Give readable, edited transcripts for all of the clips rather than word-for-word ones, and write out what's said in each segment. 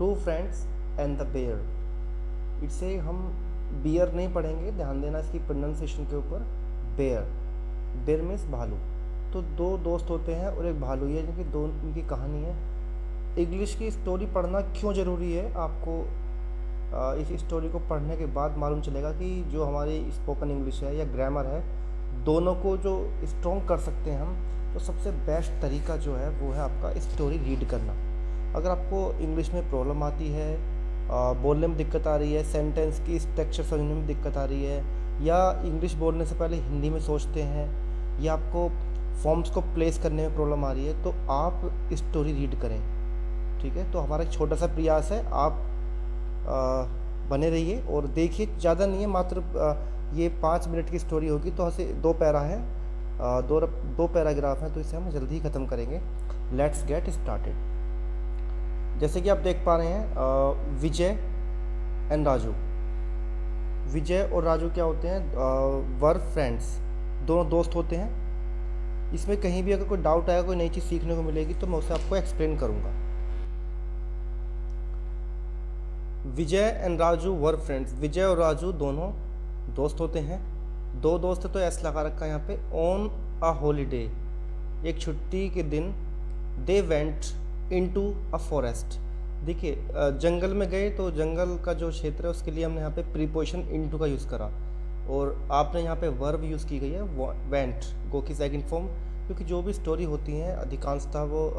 To friends and the bear. इससे हम beer नहीं पढ़ेंगे, ध्यान देना इसकी प्रोनाउंसिएशन के ऊपर। बेयर, बेयर मीन्स भालू। तो दो दोस्त होते हैं और एक भालू, ये जिनकी दो इनकी कहानी है। इंग्लिश की स्टोरी पढ़ना क्यों ज़रूरी है, आपको इस स्टोरी को पढ़ने के बाद मालूम चलेगा कि जो हमारी स्पोकन इंग्लिश है या ग्रामर है, दोनों को जो स्ट्रॉन्ग कर सकते हैं हम, तो सबसे बेस्ट तरीका जो है वो है आपका स्टोरी रीड करना। अगर आपको इंग्लिश में प्रॉब्लम आती है, बोलने में दिक्कत आ रही है, सेंटेंस की स्ट्रक्चर समझने में दिक्कत आ रही है, या इंग्लिश बोलने से पहले हिंदी में सोचते हैं, या आपको फॉर्म्स को प्लेस करने में प्रॉब्लम आ रही है, तो आप स्टोरी रीड करें। ठीक है, तो हमारा एक छोटा सा प्रयास है, आप बने रहिए और देखिए। ज़्यादा नहीं है, मात्र ये 5 मिनट की स्टोरी होगी, तो ऐसे 2 पैरा है, दो पैराग्राफ हैं, तो इसे हम जल्दी ही ख़त्म करेंगे। Let's get started. जैसे कि आप देख पा रहे हैं, विजय एंड राजू। विजय और राजू क्या होते हैं, वर फ्रेंड्स, दोनों दोस्त होते हैं। इसमें कहीं भी अगर कोई डाउट आएगा, कोई नई चीज़ सीखने को मिलेगी, तो मैं उसे आपको एक्सप्लेन करूँगा। विजय एंड राजू वर फ्रेंड्स। विजय और राजू दोनों दोस्त होते हैं। दो दोस्त तो ऐसा लगा रखा है यहाँ पे, ऑन अ हॉलीडे, एक छुट्टी के दिन, they went into a forest. देखिए, जंगल में गए, तो जंगल का जो क्षेत्र है उसके लिए हमने यहाँ पे प्रीपोजिशन इनटू का यूज़ करा, और आपने यहाँ पे वर्ब यूज़ की गई है वेंट, गो की सेकंड फॉर्म, क्योंकि जो भी स्टोरी होती हैं अधिकांशतः वो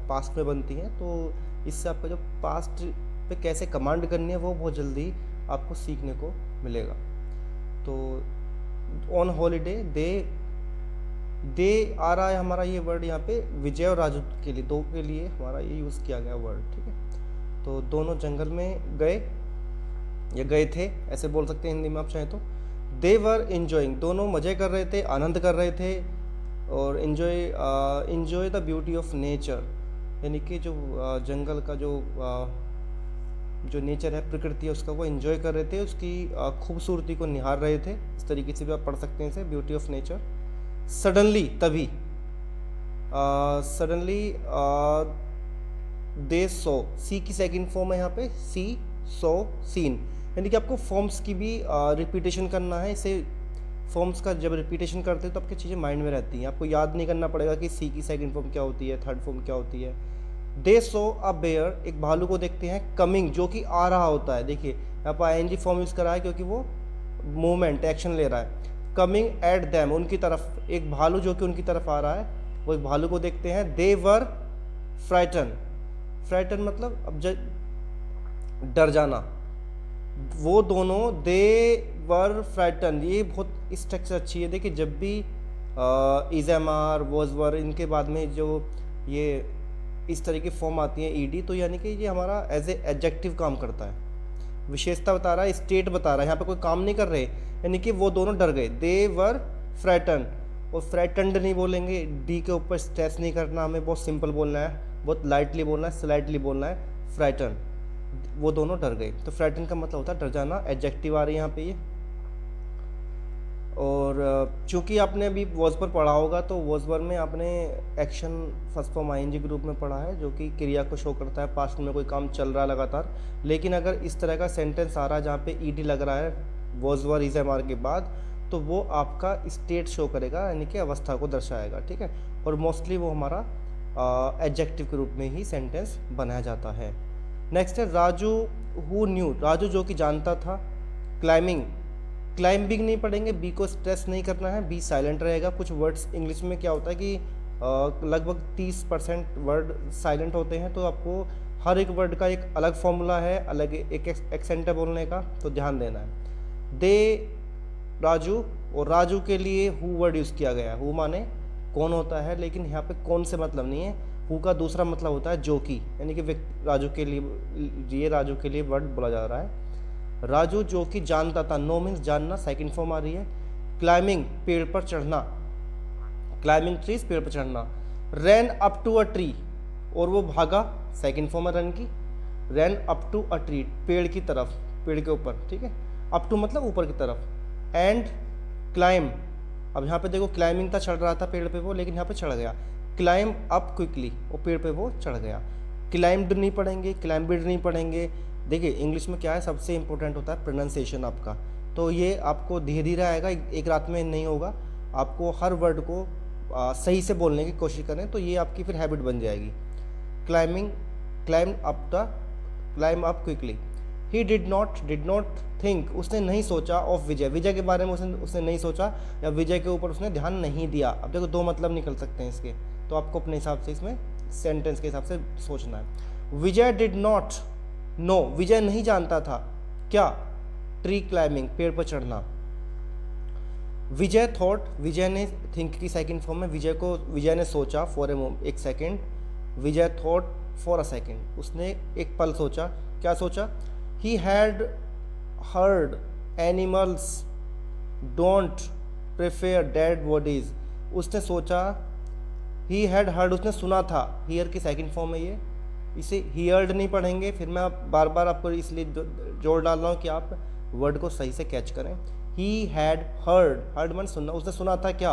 पास्ट में बनती हैं, तो इससे आपका जो पास्ट पे कैसे कमांड करनी है वो बहुत जल्दी आपको सीखने को मिलेगा। तो ऑन हॉलीडे, दे आ रहा है हमारा ये वर्ड यहाँ पे विजय और राजू के लिए, दो के लिए हमारा ये यूज़ किया गया वर्ड। ठीक है, तो दोनों जंगल में गए या गए थे, ऐसे बोल सकते हैं हिंदी में आप चाहें तो। दे वर इंजॉइंग, दोनों मज़े कर रहे थे, आनंद कर रहे थे, और enjoy the beauty of nature, यानी कि जो जंगल का जो नेचर है, प्रकृति है, उसका वो एंजॉय कर रहे थे, उसकी खूबसूरती को निहार रहे थे। इस तरीके से भी आप पढ़ सकते हैं इसे, ब्यूटी ऑफ नेचर। सडनली, तभी, सडनली दे सो, सी की सेकंड फॉर्म है यहाँ पे, सी, सो, सीन, यानी कि आपको फॉर्म्स की भी रिपीटेशन करना है। इसे फॉर्म्स का जब रिपीटेशन करते हैं तो आपकी चीज़ें माइंड में रहती हैं, आपको याद नहीं करना पड़ेगा कि सी की सेकंड फॉर्म क्या होती है, थर्ड फॉर्म क्या होती है। दे सो अ बेयर, एक भालू को देखते हैं, कमिंग, जो कि आ रहा होता है। देखिए यहाँ पर आईएनजी फॉर्म यूज़ करा है क्योंकि वो मूवमेंट, एक्शन ले रहा है। कमिंग एट दैम, उनकी तरफ, एक भालू जो कि उनकी तरफ आ रहा है, वो एक भालू को देखते हैं। दे वर फ्राइटन, फ्राइटन मतलब अब डर जाना, वो दोनों दे वर फ्राइटन, ये बहुत स्ट्रक्चर अच्छी है। देखिए जब भी is am are, was were, इनके बाद में जो ये इस तरह की फॉर्म आती है ईडी, तो यानी कि ये हमारा एज ए एडजेक्टिव काम करता है, विशेषता बता रहा है, स्टेट बता रहा है, यहाँ पे कोई काम नहीं कर रहे, यानी कि वो दोनों डर गए। दे वर फ्राइटन, और फ्राइटनड नहीं बोलेंगे, डी के ऊपर स्ट्रेस नहीं करना, हमें बहुत सिंपल बोलना है, बहुत लाइटली बोलना है, स्लाइटली बोलना है, फ्राइटन, वो दोनों डर गए। तो फ्राइटन का मतलब होता है डर जाना, एडजेक्टिव आ रही है यहाँ पे ये। और चूंकि आपने अभी वॉज पर पढ़ा होगा, तो वॉज पर में आपने एक्शन फर्स्ट फॉर्म आईएनजी के रूप में पढ़ा है, जो कि क्रिया को शो करता है, पास्ट में कोई काम चल रहा है लगातार। लेकिन अगर इस तरह का सेंटेंस आ रहा है जहाँ पे ईडी लग रहा है was were is am are के बाद, तो वो आपका स्टेट शो करेगा, यानी कि अवस्था को दर्शाएगा। ठीक है, और मोस्टली वो हमारा एडजेक्टिव के रूप में ही सेंटेंस बनाया जाता है। नेक्स्ट है राजू हु न्यू, राजू जो कि जानता था। क्लाइंबिंग, क्लाइंबिंग नहीं पढ़ेंगे, बी को स्ट्रेस नहीं करना है, बी साइलेंट रहेगा। कुछ वर्ड्स इंग्लिश में क्या होता है कि लगभग 30% वर्ड साइलेंट होते हैं, तो आपको हर एक वर्ड का एक अलग फॉर्मूला है, अलग एक एक्सेंट है बोलने का, तो ध्यान देना है। दे राजू, और राजू के लिए हु वर्ड यूज़ किया गया है। हु माने कौन होता है, लेकिन यहाँ पे कौन से मतलब नहीं है, हु का दूसरा मतलब होता है जो कि, यानी कि राजू के लिए, ये राजू के लिए वर्ड बोला जा रहा है। राजू जो कि जानता था, नो मीन्स जानना, सेकंड फॉर्म आ रही है। क्लाइंबिंग, पेड़ पर चढ़ना, क्लाइंबिंग ट्रीज, पेड़ पर चढ़ना। रैन अप टू अ ट्री, और वो भागा, सेकंड फॉर्म है रन की। रैन अप टू अ ट्री, पेड़ की तरफ, पेड़ के ऊपर। ठीक है, अप टू मतलब ऊपर की तरफ। एंड क्लाइम, अब यहाँ पे देखो क्लाइंबिंग था, चढ़ रहा था पेड़ पे वो, लेकिन यहाँ पे चढ़ गया। क्लाइम अप क्विकली, वो पेड़ पे वो चढ़ गया। क्लाइम्ड नहीं पढ़ेंगे, क्लाइम्बिड नहीं पढ़ेंगे। देखिए इंग्लिश में क्या है, सबसे इंपॉर्टेंट होता है प्रोनाउंसिएशन आपका, तो ये आपको धीरे धीरे आएगा, एक रात में नहीं होगा। आपको हर वर्ड को सही से बोलने की कोशिश करें तो ये आपकी फिर हैबिट बन जाएगी। Climbing, climb up quickly. He did not think, उसने नहीं सोचा ऑफ विजय, विजय के बारे में उसने नहीं सोचा, या विजय के ऊपर उसने ध्यान नहीं दिया। अब देखो दो मतलब निकल सकते हैं इसके, तो आपको अपने हिसाब से इसमें सेंटेंस के हिसाब से सोचना है। विजय डिड नॉट नो, विजय नहीं जानता था क्या, ट्री क्लाइंबिंग, पेड़ पर चढ़ना। विजय थॉट, विजय ने थिंक की सेकंड फॉर्म में, विजय ने सोचा फॉर एक second. Vijay thought for a second, उसने एक पल सोचा। क्या सोचा? He had heard animals don't prefer dead bodies, उसने सोचा। ही हैड हर्ड, उसने सुना था, हियर की सेकंड फॉर्म है ये, इसे हियर्ड नहीं पढ़ेंगे। फिर मैं बार बार आपको इसलिए जोर डाल रहा हूँ कि आप वर्ड को सही से कैच करें। ही हैड हर्ड मन सुनना, उसने सुना था क्या,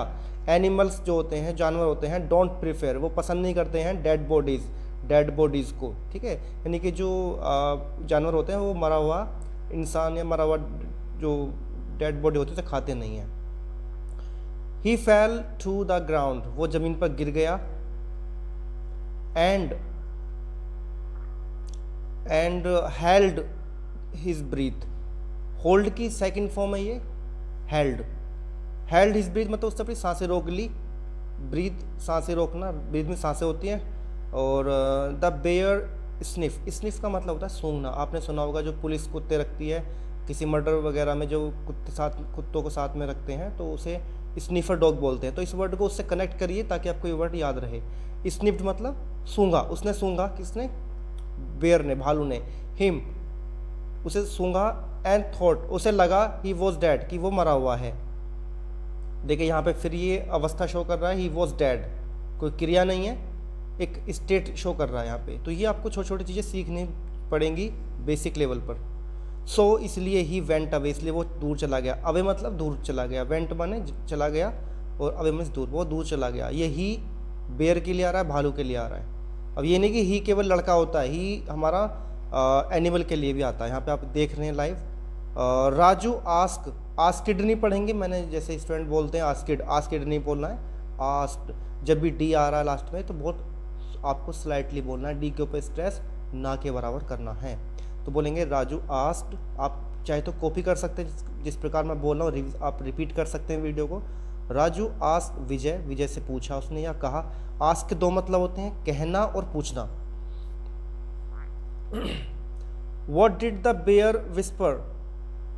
एनिमल्स जो होते हैं, जानवर होते हैं, डोंट प्रीफर, वो पसंद नहीं करते हैं डेड बॉडीज़ को, ठीक है। यानी कि जो जानवर होते हैं वो मरा हुआ इंसान या मरा हुआ जो डेड बॉडी होती है उसे खाते नहीं हैं। He fell to the ground, वो ज़मीन पर गिर गया। And held his breath, hold की सेकंड फॉर्म है ये, हेल्ड हिज ब्रीथ मतलब उसने अपनी सांसें रोक ली। ब्रीथ सांसें रोकना, ब्रीथ में सांसें होती हैं। और द बेयर स्निफ का मतलब होता है सूंघना। आपने सुना होगा जो पुलिस कुत्ते रखती है किसी मर्डर वगैरह में, जो कुत्तों को साथ में रखते हैं तो उसे स्निफर डॉग बोलते हैं। तो इस वर्ड को उससे कनेक्ट करिए ताकि आपको ये वर्ड याद रहे। स्निफ्ड मतलब सूंघा, उसने सूंघा, किसने? बेयर ने, भालू ने। हिम, उसे सूंघा। एंड थॉट, उसे लगा ही वॉज डेड, कि वो मरा हुआ है। देखिए यहाँ पे फिर ये अवस्था शो कर रहा है, ही वॉज डेड, कोई क्रिया नहीं है, एक स्टेट शो कर रहा है यहाँ पे। तो ये आपको छोटी छोटी चीज़ें सीखनी पड़ेंगी बेसिक लेवल पर। सो इसलिए ही वेंट अवे, इसलिए वो दूर चला गया। अवे मतलब दूर चला गया, वेंट माने चला गया, और अवे मीन्स दूर, वो दूर चला गया। ये ही बेयर के लिए आ रहा है, भालू के लिए आ रहा है। अब ये नहीं कि ही केवल लड़का होता है, ही हमारा एनिमल के लिए भी आता है। यहाँ पे आप देख रहे हैं लाइव। राजू आस्क्ड नहीं पढ़ेंगे, मैंने जैसे स्टूडेंट बोलते हैं आस्क्ड नहीं बोलना है, आस्क्ड। जब भी डी आ रहा है लास्ट में तो बहुत आपको स्लाइटली बोलना है, डी के ऊपर स्ट्रेस ना के बराबर करना है। तो बोलेंगे राजू आस्क्ड। आप चाहे तो कॉपी कर सकते हैं, जिस प्रकार मैं बोल रहा हूँ आप रिपीट कर सकते हैं वीडियो को। राजू आस्क विजय से पूछा उसने या कहा। आस्क के दो मतलब होते हैं, कहना और पूछना। What did the bear whisper?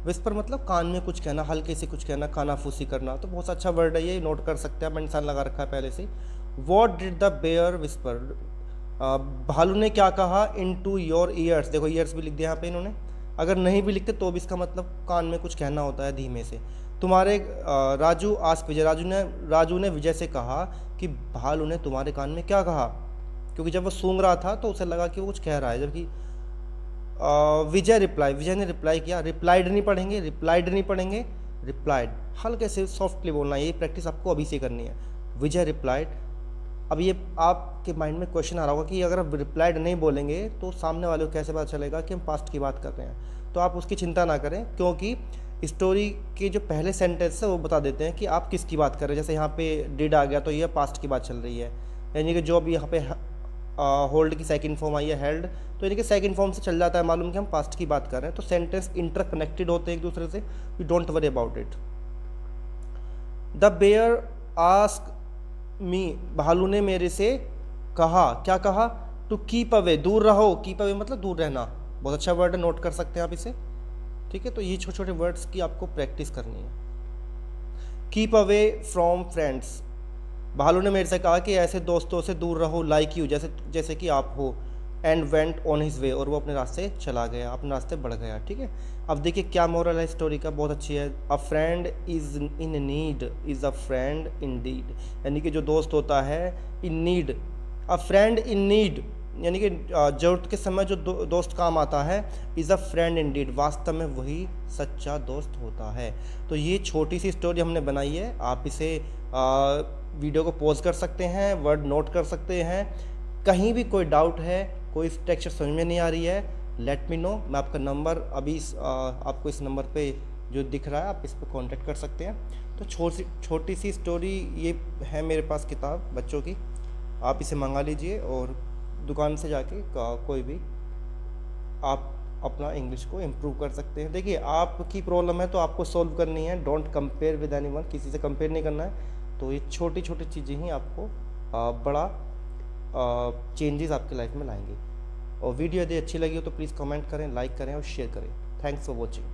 Whisper मतलब कान में कुछ कहना, हल्के से कुछ कहना, कानाफूसी करना। तो बहुत अच्छा वर्ड है ये, नोट कर सकते हैं, मैंने निशान लगा रखा है पहले से। What did the bear whisper? भालू ने क्या कहा? Into your ears। देखो ईयर्स भी लिख दिया यहाँ पे इन्होंने, अगर नहीं भी लिखते तो भी इसका मतलब कान में कुछ कहना होता है धीमे से। तुम्हारे राजू आस्क विजय, राजू ने विजय से कहा कि भालू ने तुम्हारे कान में क्या कहा, क्योंकि जब वो सूंघ रहा था तो उसे लगा कि वो कुछ कह रहा है। जबकि विजय ने रिप्लाई किया। रिप्लाइड नहीं पढ़ेंगे, रिप्लाइड हल्के से सॉफ्टली बोलना है, ये प्रैक्टिस आपको अभी से करनी है। विजय रिप्लाइड। अब ये आपके माइंड में क्वेश्चन आ रहा होगा कि अगर आप रिप्लाइड नहीं बोलेंगे तो सामने वाले को कैसे पता चलेगा कि हम पास्ट की बात कर रहे हैं। तो आप उसकी चिंता ना करें, क्योंकि स्टोरी के जो पहले सेंटेंस है वो बता देते हैं कि आप किसकी बात कर रहे हैं। जैसे यहाँ पे डिड आ गया तो ये पास्ट की बात चल रही है, यानी कि जो अभी यहाँ पे होल्ड की सेकंड फॉर्म आई है हेल्ड, तो यानी कि सेकंड फॉर्म से चल जाता है मालूम कि हम पास्ट की बात कर रहे हैं। तो सेंटेंस इंटरकनेक्टेड होते हैं एक दूसरे से, you don't worry about it. The bear ask me, भालू ने मेरे से कहा। क्या कहा? टू कीप अवे, दूर रहो। कीप अवे मतलब दूर रहना, बहुत अच्छा वर्ड है, नोट कर सकते हैं आप इसे, ठीक है। तो ये छोटे छोटे वर्ड्स की आपको प्रैक्टिस करनी है। कीप अवे फ्रॉम फ्रेंड्स, भालू ने मेरे से कहा कि ऐसे दोस्तों से दूर रहो, लाइक यू, जैसे कि आप हो। And went on his way, और वो अपने रास्ते चला गया, अपने रास्ते बढ़ गया, ठीक है। अब देखिए क्या मोरल है स्टोरी का, बहुत अच्छी है। A friend is in need is a friend in deed, यानी कि जो दोस्त होता है in need, a friend in need यानी कि ज़रूरत के समय जो दोस्त काम आता है, is a friend in deed, वास्तव में वही सच्चा दोस्त होता है। तो ये छोटी सी स्टोरी हमने बनाई है, आप इसे वीडियो को पॉज कर सकते हैं, वर्ड नोट कर सकते हैं। कहीं भी कोई डाउट है कोई टेक्सचर समझ में नहीं आ रही है, लेट मी नो। मैं आपका नंबर अभी आपको इस नंबर पे जो दिख रहा है आप इस पर कांटेक्ट कर सकते हैं। तो छोटी सी स्टोरी ये है मेरे पास किताब बच्चों की, आप इसे मंगा लीजिए और दुकान से जाके कोई भी आप अपना इंग्लिश को इम्प्रूव कर सकते हैं। देखिए आपकी प्रॉब्लम है तो आपको सॉल्व करनी है, डोंट कंपेयर विद एनीवन, किसी से कंपेयर नहीं करना है। तो ये छोटी छोटी चीज़ें ही आपको बड़ा चेंजेस आपकी लाइफ में लाएंगी। और वीडियो यदि अच्छी लगी हो तो प्लीज़ कमेंट करें, लाइक करें और शेयर करें। Thanks for watching.